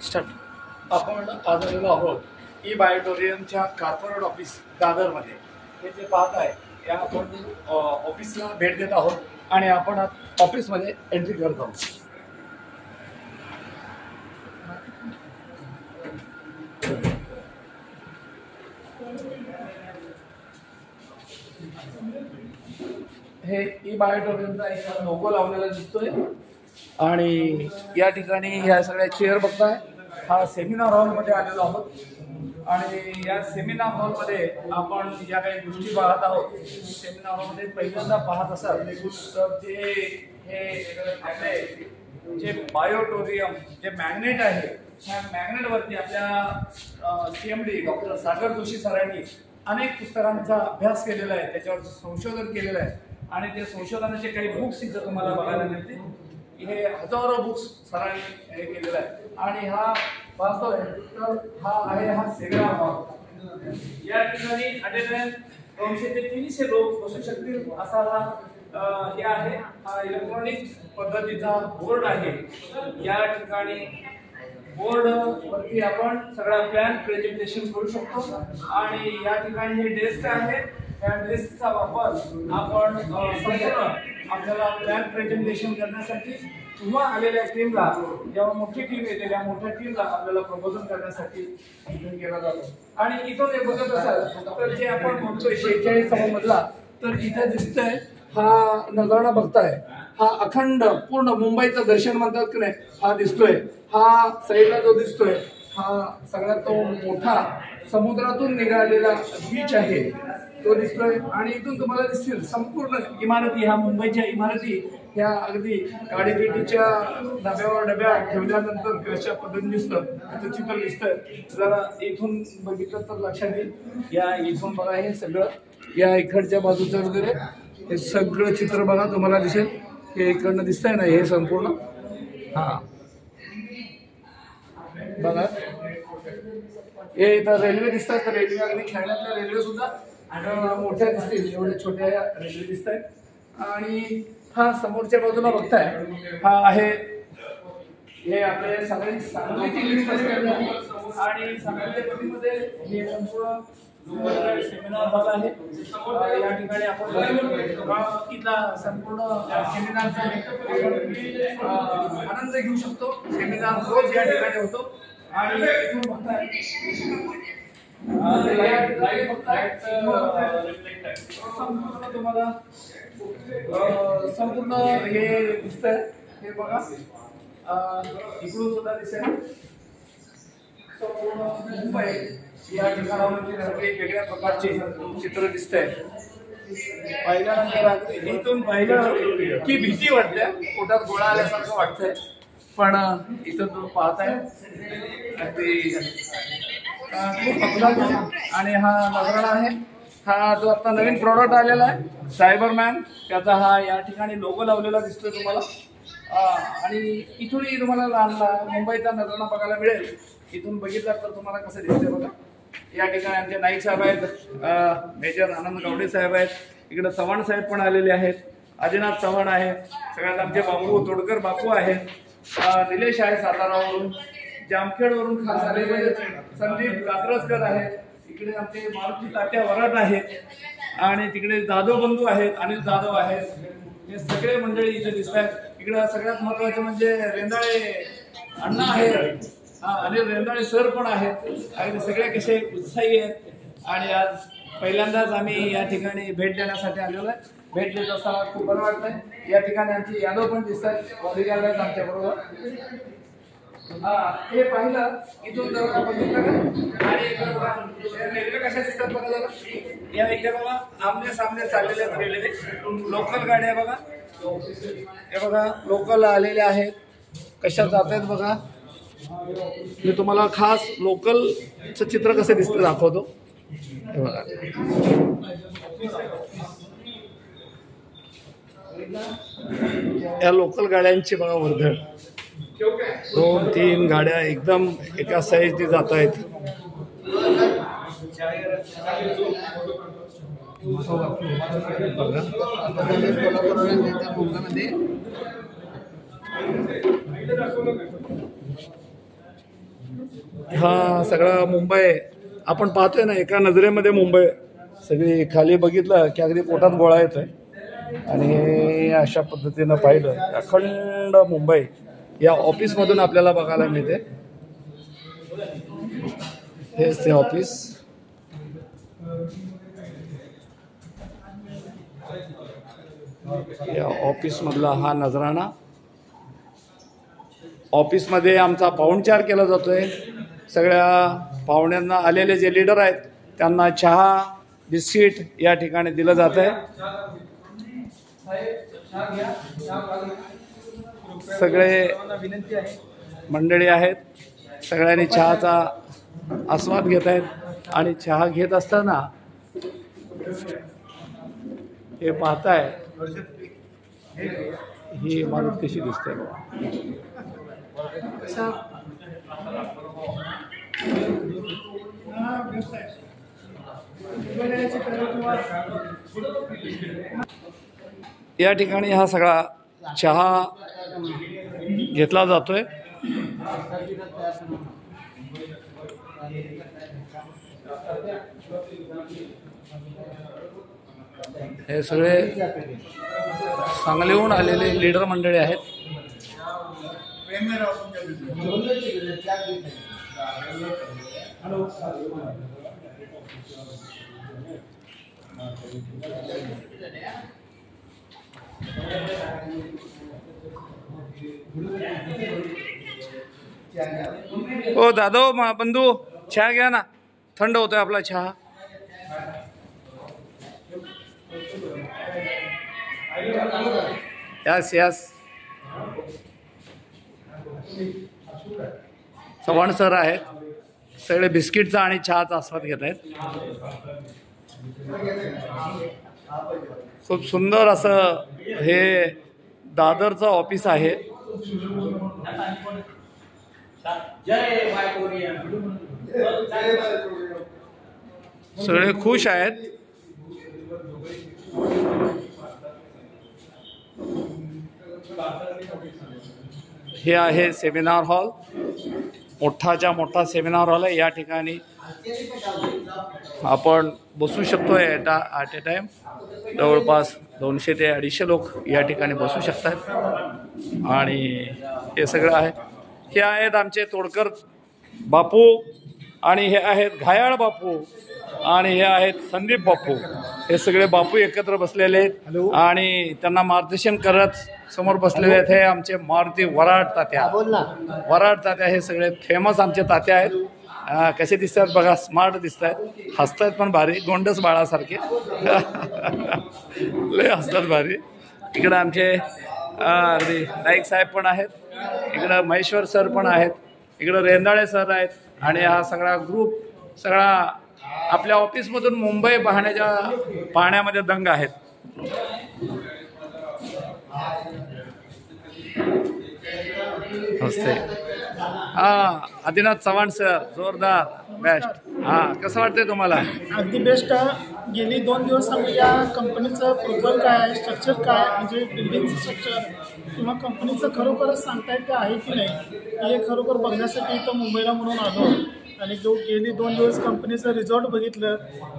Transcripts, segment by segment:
Start आपण आज आलेलो आहोत ई बायोटोरियमच्या कॉर्पोरेट ऑफिस दादरमध्ये. हे जे पाहत आहे या आपण ऑफिसला भेट देत आहोत आणि आपण ऑफिसमध्ये एंट्री करत आहोत. हे ई बायोटोरियमचा एक लोगो लावलेला दिसतोय आणि या ठिकाणी ह्या सगळ्या चेअर बघताय. हा सेमिनार हॉलमध्ये आलेलो आहोत आणि या सेमिनार हॉलमध्ये आपण ज्या काही गोष्टी पाहत आहोत, सेमिनार हॉलमध्ये पहिल्यांदा पाहत असाल तर हे आपले जे बायोटोरियम जे मॅग्नेट आहे, ह्या मॅग्नेटवरती आपल्या CMD डॉक्टर सागर जोशी सरांनी अनेक पुस्तकांचा अभ्यास केलेला आहे, त्याच्यावर संशोधन केलेलं आहे आणि ते संशोधनाचे काही बुक्स इथं तुम्हाला बघायला मिळतील. हे हजारो बुक्स सरांनी हे केलेलं आहे आणि हा पाहतोय तर हा सेमिनार हॉल. या ठिकाणी अटेंडन्स 200 ते 300 लोक बसू शकतील असा हा हे आहे. हा इलेक्ट्रॉनिक पद्धतीचा बोर्ड आहे. या ठिकाणी बोर्ड वरती आपण सगळा प्लॅन प्रेझेंटेशन करू शकतो आणि या ठिकाणी हे डेस्क आहे. या डेस्कचा वापर आपण आपल्याला प्लॅन प्रेझेंटेशन करण्यासाठी किंवा आलेल्या टीमला, जेव्हा मोठी टीम येते त्या मोठ्या टीमला आपल्याला प्रपोजल करण्यासाठी केला जातो. आणि इथं ते बघत असाल तर जे आपण म्हणतोय 46 मधला, तर इथे दिसतंय हा नजारा बघताय, हा अखंड पूर्ण मुंबईचं दर्शन म्हणतात की नाही, हा दिसतोय. हा साईडला जो दिसतोय हा सगळ्यात तो मोठा समुद्रातून निघालेला बीच आहे तो दिसतोय आणि इथून तुम्हाला दिसतील संपूर्ण इमारती, ह्या मुंबईच्या इमारती ह्या अगदी गाडीपेटीच्या डब्या ठेवल्यानंतर कशा पद्धतीने दिसतं त्याचं चित्र दिसतंय. जरा इथून बघितलं तर लक्षात येईल. या इथून बघा हे सगळं, या इकडच्या बाजूचं वगैरे हे सगळं चित्र बघा तुम्हाला दिसेल. हे इकडनं दिसतंय ना हे संपूर्ण, हा बघा हे इथं रेल्वे दिसतात. तर रेल्वे अगदी खेळण्यातल्या रेल्वे सुद्धा मोठ्या दिसतील, एवढ्या छोट्या रेल्वे दिसत आहेत. आणि हा समोरच्या बाजूला बघताय हा आहे हे आपले सगळी सांगलीची युनिव्हर्सिटी आणि सांगलीच्या मध्ये हे संपूर्ण सेमिनार हॉल आहे. या ठिकाणी आपण इथला संपूर्ण सेमिनारचा आनंद घेऊ शकतो. सेमिनार रोज या ठिकाणी होतो आणि इथून बघताय तुम्हाला संपूर्ण हे दिसतंय. हे बघा इकडून सुद्धा दिसेल संपूर्ण मुंबई या ठिकाणावरती सगळे वेगळ्या प्रकारचे चित्र दिसतंय. पाहिल्यानंतर इथून पाहिलं की भीती वाटते, पोटात गोळा आल्यासारखं वाटतंय, पण इथं तुम्ही पाहताय अगदी खूप अफलातून. आणि हा नजराणा आहे. हा जो आता नवीन प्रॉडक्ट आलेला आहे सायबरमॅन, त्याचा हा या ठिकाणी लोगो लावलेला दिसतोय तुम्हाला. आणि इथूनही तुम्हाला मुंबईचा नजराणा बघायला मिळेल. इथून बघितला तर तुम्हाला कसं दिसतंय बघा. या ठिकाणी आमचे नाईक साहेब आहेत, मेजर आनंद गावडे साहेब आहेत, इकडे चव्हाण साहेब पण आलेले आहेत, आदिनाथ चव्हाण आहे, सगळ्यात आमचे बापू तोडकर बापू आहेत, निलेश आहे सातारावरून, जामखेडवरून खास आलेले संदीप कात्रजकर आहेत, इकडे आमचे मारुती तात्या वराट आहेत आणि तिकडे जाधव बंधू आहेत, अनिल जाधव आहेत. हे सगळे मंडळी इथे दिसत आहेत. इकडे सगळ्यात महत्वाचे म्हणजे रेंदाळे अण्णा आहेत, अनिल रेंदाळे सर पण आहेत आणि सगळे कसे उत्साही आहेत. आणि आज पहिल्यांदाच आम्ही या ठिकाणी भेट देण्यासाठी आलेलो आहे. भेट देत असताना खूप बरं वाटतंय. या ठिकाणी आमचे यादव पण दिसतात आमच्या बरोबर. हे पाहिलं इथून जर बघितलं आणि रेल्वे कशा दिसतात बघा जरा. या इथे बघा आमने सामने चाललेले रेल्वे, लोकल गाड्या बघा, हे बघा लोकल आलेले आहेत, कशा जात आहेत बघा. मी तुम्हाला खास लोकलचं चित्र कसं दिसतं दाखवतो. हे बघा या लोकल गाड्यांची बघा वर्दळ, 2-3 गाड्या एकदम एका साईजने जात आहेत. हा सगळा मुंबई आपण पाहतोय ना, एका नजरेमध्ये मुंबई सगळी खाली बघितलं की अगदी पोटात गोळा येतोय. आणि अशा पद्धतीनं पाहिलं अखंड मुंबई या ऑफिसमधून आपल्याला बघायला मिळते. हेच ते ऑफिस. या ऑफिसमधला हा नजराणा. ऑफिसमध्ये आमचा पाहुणचार केला जातोय. सगळ्या पाहुण्यांना आलेले जे लीडर आहेत त्यांना चहा बिस्किट या ठिकाणी दिलं जात आहे. सगळे मंडळी आहेत, सगळ्यांनी चहाचा आस्वाद घेत आहेत. आणि चहा घेत असताना हे पाहताय ही इमारत कशी दिसते. या ठिकाणी हा सगळा चहा घेतला जातोय. हे सगळे सांगलीहून आलेले लीडर मंडळी आहेत. ओ दादा बंधू चहा घ्या ना, थंड होतोय आपला चहा. Yes yes. चव्हाण सर आहेत, सगळे बिस्किटचा आणि चहाचा आस्वाद घेत आहेत. खूप सुंदर असं हे दादरचं ऑफिस आहे. सगळे खुश आहेत. हे आहे सेमिनार हॉल. मोठाच्या मोठा सेमिनार हॉल आहे. या ठिकाणी आपण बसू शकतो. ॲट ए टाइम जवळपास 200 ते 250 लोक या ठिकाणी बसू शकतात. आणि हे सगळं आहे. हे आहेत आमचे तोडकर बापू, आणि हे आहेत घायाळ बापू, आणि हे आहेत संदीप बापू. हे सगळे बापू एकत्र बसलेले आहेत आणि त्यांना मार्गदर्शन करत समोर बसलेले आहेत. हे आमचे मारुती वराड तात्या. वराड तात्या हे सगळे फेमस आमचे तात्या आहेत. कसे दिसतात बघा, स्मार्ट दिसत आहेत, हसतात पण भारी, गोंडस बाळासारखे लय हसतात भारी. इकडं आमचे अगदी नाईक साहेब पण आहेत, इकडं महेश्वर सर पण आहेत, इकडं रेंदाळे सर आहेत. आणि हा सगळा ग्रुप सगळा आपल्या ऑफिसमधून मुंबई पाहण्यामध्ये दंग आहेत. नमस्ते. आदिनाथ चव्हाण सर, जोरदार, बेस्ट. कसं वाटतंय तुम्हाला? अगदी बेस्ट. गेली 2 दिवस आम्ही या कंपनीचं प्रोफाईल काय आहे, स्ट्रक्चर काय, म्हणजे बिल्डिंगचं स्ट्रक्चर किंवा कंपनीचं खरोखरच सांगता येते आहे की नाही हे खरोखर बघण्यासाठी इथं मुंबईला म्हणून आलो. आणि गेली 2 दिवस कंपनीचं रिझॉर्ट बघितलं,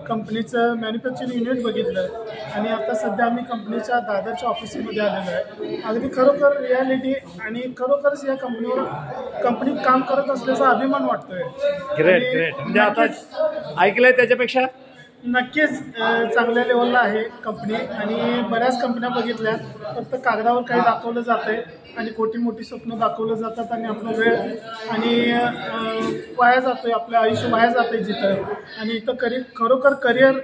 कंपनीचं मॅन्युफॅक्चरिंग युनिट बघितलं, आणि आता सध्या आम्ही कंपनीच्या दादरच्या ऑफिसमध्ये आलेलो आहे. अगदी खरोखर रियालिटी आणि खरोखरच या कंपनीत काम करत असल्याचा अभिमान वाटतोय. Great great. म्हणजे आता ऐकलंय त्याच्यापेक्षा नक्कीच चांगल्या लेवलला आहे कंपनी. आणि बऱ्याच कंपन्या बघितल्या, फक्त कागदावर काही दाखवलं जातं आहे आणि मोठी स्वप्न दाखवलं जातात आणि आपला वेळ आणि वाया जातोय, आपलं आयुष्य वाया जातंय जिथं. आणि इथं खरोखर करिअर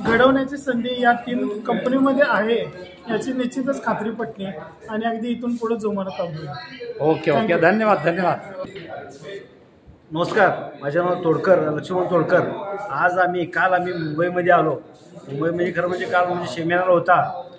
घडवण्याची संधी या 3 कंपनीमध्ये आहे याची निश्चितच खात्री पटली. आणि अगदी इथून पुढे जोमानं काम होईल. Okay okay. धन्यवाद धन्यवाद. नमस्कार, माझे नाव तोडकर, लक्ष्मण तोडकर. काल आम्ही मुंबईमध्ये आलो. मुंबईमध्ये खरं म्हणजे काल म्हणजे सेमिनार होता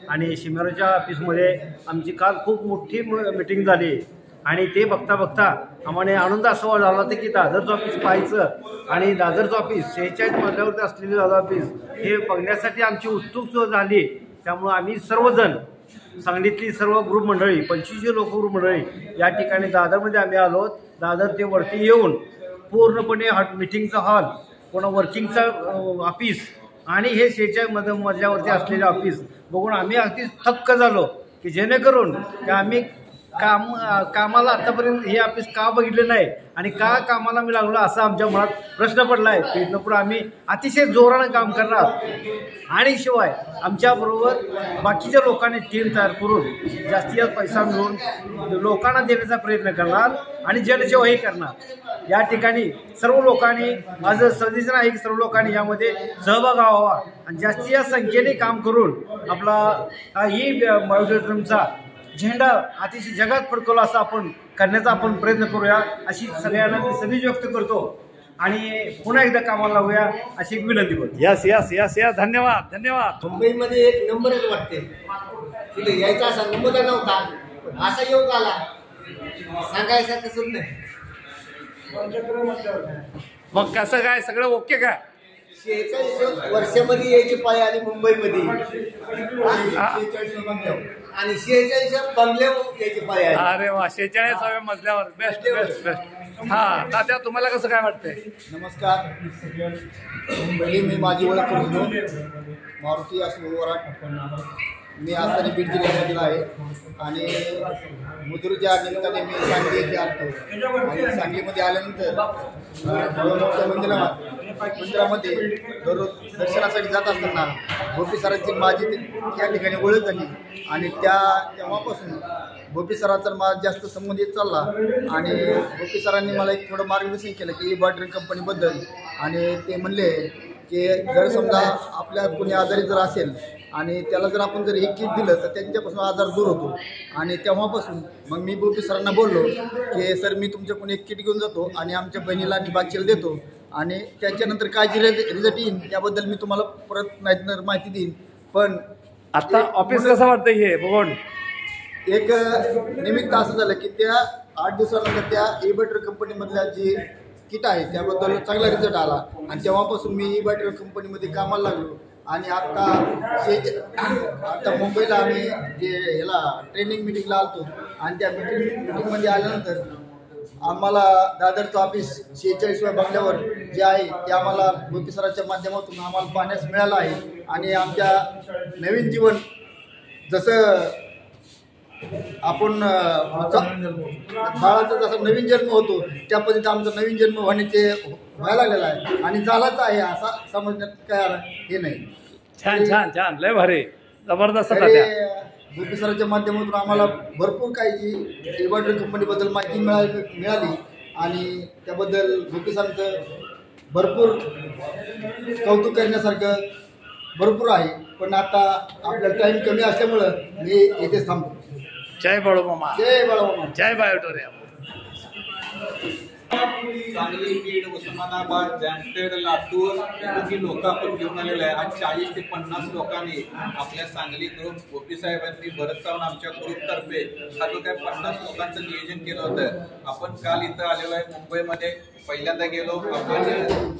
आणि सेमिनारच्या ऑफिसमध्ये आमची काल खूप मोठी मीटिंग झाली. आणि ते बघता आम्हाला आनंद असा झाला होता की दादरचं ऑफिस पाहायचं. आणि दादरचं ऑफिस 46 मजल्यावरती असलेले दादर ऑफिस हे बघण्यासाठी आमची उत्सुकता झाली. त्यामुळं आम्ही सर्वजण सांगलीतली सर्व ग्रुप मंडळी 25 लोक ग्रुप मंडळी या ठिकाणी दादरमध्ये आम्ही आलो. दादर ते वरती येऊन पूर्णपणे मिटिंगचा हॉल, पुन्हा वर्किंगचा ऑफिस आणि हे 46 मजल्यावरती असलेले ऑफिस बघून आम्ही अगदी थक्क झालो की जेणेकरून की आम्ही कामाला आतापर्यंत हे ऑफिस का बघितलं नाही आणि का कामाला मी लागलो असा आमच्या मनात प्रश्न पडला आहे. तिथनं पुढे आम्ही अतिशय जोरानं काम करणार आणि शिवाय आमच्याबरोबर बाकीच्या लोकांनी टीम तयार करून जास्तीत जास्त पैसा मिळवून लोकांना देण्याचा प्रयत्न करणार आणि जनसेवाही करणार. या ठिकाणी सर्व लोकांनी माझं सजेशन आहे की सर्व लोकांनी यामध्ये सहभाग व्हावा आणि जास्तीत जास्त संख्येने काम करून आपला ही बायोटेक्नॉलॉजीचा झेंडा अतिशय जगात फडकवला असा आपण करण्याचा आपण प्रयत्न करूया अशी सगळ्यांना मी संदेश व्यक्त करतो आणि पुन्हा एकदा कामाला लावूया अशी विनंती करतो. यस यस यस यस धन्यवाद धन्यवाद. मुंबईमध्ये एक नंबरच वाटते. तिथे यायचा असा नंबर नव्हता, असा योग आला सांगायचं कसं नाही. मग कसं काय सगळं ओके का? 46 वर्षामध्ये यायची पाळी आली मुंबईमध्ये आणि 46 बंगल्यावर यायची पाळी आली. अरे वा, 46व्या मजल्यावर. Best best best. हा तात्या तुम्हाला कसं काय वाटतंय? नमस्कार. मुंबईली मी माझी ओळख करून मारुती वराट. मी असताना बीड जिल्ह्यामधील आहे आणि मुद्रूच्या निमित्ताने मी सांगली येथे आलो आणि सांगलीमध्ये आल्यानंतर मंदिरामध्ये दररोज दर्शनासाठी जात असताना गोपी सरांची माझी या ठिकाणी ओळख झाली आणि तेव्हापासून गोपी सरांचा माझा जास्त संबंध येत चालला आणि गोपी सरांनी मला एक थोडं मार्गदर्शन केलं की बॅटरी कंपनीबद्दल. आणि ते म्हणले की जर समजा आपल्यात कोणी आजारी जर असेल आणि त्याला जर आपण जर हे किट दिलं तर त्यांच्यापासून आजार दूर होतो. आणि तेव्हापासून मग मी गोपी सरांना बोललो की सर मी तुमच्याकडून एक किट घेऊन जातो आणि आमच्या बहिणीला आणि बादशीला देतो आणि त्याच्यानंतर काय जे रिझल्ट येईल त्याबद्दल मी तुम्हाला परत माहिती देईन. पण आता ऑफिस कसं वाटतं हे बघून? एक निमित्त असं झालं की त्या 8 दिवसानंतर त्या ई-बॅटरी कंपनीमधल्या जी किट आहे त्याबद्दल चांगला रिझल्ट आला आणि तेव्हापासून मी ई-बॅटरी कंपनीमध्ये कामाला लागलो. आणि आता मुंबईला आम्ही जे ह्याला ट्रेनिंग मिटिंगला आलतो आणि त्या मिटिंगमध्ये आल्यानंतर आम्हाला दादरचं ऑफिस 46व्या बंगल्यावर जे आहे ते आम्हाला गोपी सरांच्या माध्यमातून आम्हाला पाहण्यास मिळालं आहे. आणि आमच्या नवीन जीवन जसं आपण बाळाचा जसा नवीन जन्म होतो त्या पद्धतीने आमचा नवीन जन्म व्हायला लागलेला आहे आणि झालाच आहे असा समजण्यात काय हे नाही. छान छान छान, लय भारी, जबरदस्त. गोपी सरांच्या माध्यमातून आम्हाला भरपूर काही जी ई-बॅटरी कंपनीबद्दल माहिती मिळाली आणि त्याबद्दल गोपी सरांचं भरपूर कौतुक करण्यासारखं भरपूर आहे. पण आता आपला टाइम कमी असल्यामुळं मी येथेच थांबतो. जय बाळूमामा. जय बाळूमामा. जय बायोटोरियम. सांगली, बीड, उस्मानाबाद, जामखेड, लातूर ही लोक आपण घेऊन आलेले आहे. आज 40 ते 50 लोकांनी आपल्या सांगली ग्रुप गोपी साहेबांनी भरत चावून आमच्या ग्रुपतर्फे हा जो काय 50 लोकांचं नियोजन केलं होतं. आपण काल इथं आलेलो आहे मुंबईमध्ये. पहिल्यांदा गेलो आपण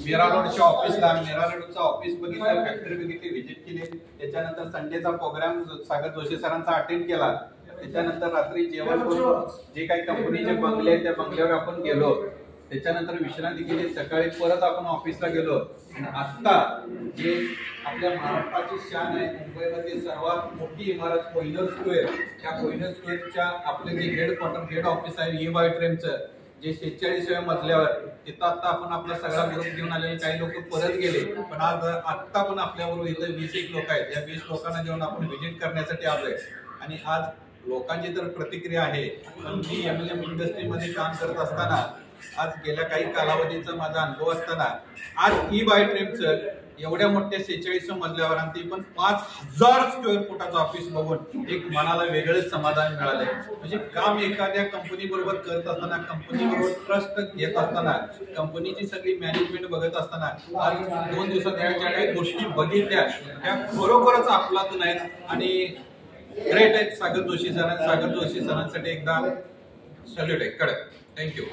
मीरा रोडच्या ऑफिसला, मीरा रोडचं ऑफिस बघितलं, फॅक्टरी बघितली, व्हिजिट केली. त्याच्यानंतर संडेचा प्रोग्राम सागर जोशी सरांचा अटेंड केला. त्याच्यानंतर रात्री जेवण करून जे काही कंपनीचे बंगले आहेत त्या बंगल्यावर आपण गेलो. त्याच्यानंतर विश्रांती केली. सकाळी परत आपण ऑफिसला गेलो आणि आत्ता जे आपल्या महाराष्ट्राची शान आहे, मुंबईमध्ये सर्वात मोठी इमारत कोहिनूर स्क्वेअर, त्या कोहिनूर स्क्वेअरच्या आपले जे हेड ऑफिस आहे ई-बायोट्रेमचं, जे 46व्या मजल्यावर, तिथं आता आपण आपला सगळा ग्रुप घेऊन आलेले. काही लोक परत गेले पण आज आत्ता पण आपल्याबरोबर इथं 20 लोक आहेत. या 20 लोकांना घेऊन आपण व्हिजिट करण्यासाठी आलोय. आणि आज लोकांची तर प्रतिक्रिया आहे, पण मी MLM इंडस्ट्रीमध्ये काम करत असताना, आज गेल्या काही कालावधीचा माझा अनुभव असताना, आज ई-बायोट्रेमचं एवढ्या मोठ्या 46व्या मजल्यावर आणि ते पण 5000 स्क्वेअर फुटाचं ऑफिस बघून एक मनाला वेगळंच समाधान मिळालंय. म्हणजे काम एखाद्या कंपनी बरोबर करत असताना, कंपनी बरोबर ट्रस्ट घेत असताना, कंपनीची सगळी मॅनेजमेंट बघत असताना आज 2 दिवसात या ज्या काही गोष्टी बघितल्या त्या खरोखरच अफलातून आहेत आणि ग्रेट आहेत. सागर जोशी सरांसाठी एकदा सॅल्यूट आहे. कडक. थँक्यू.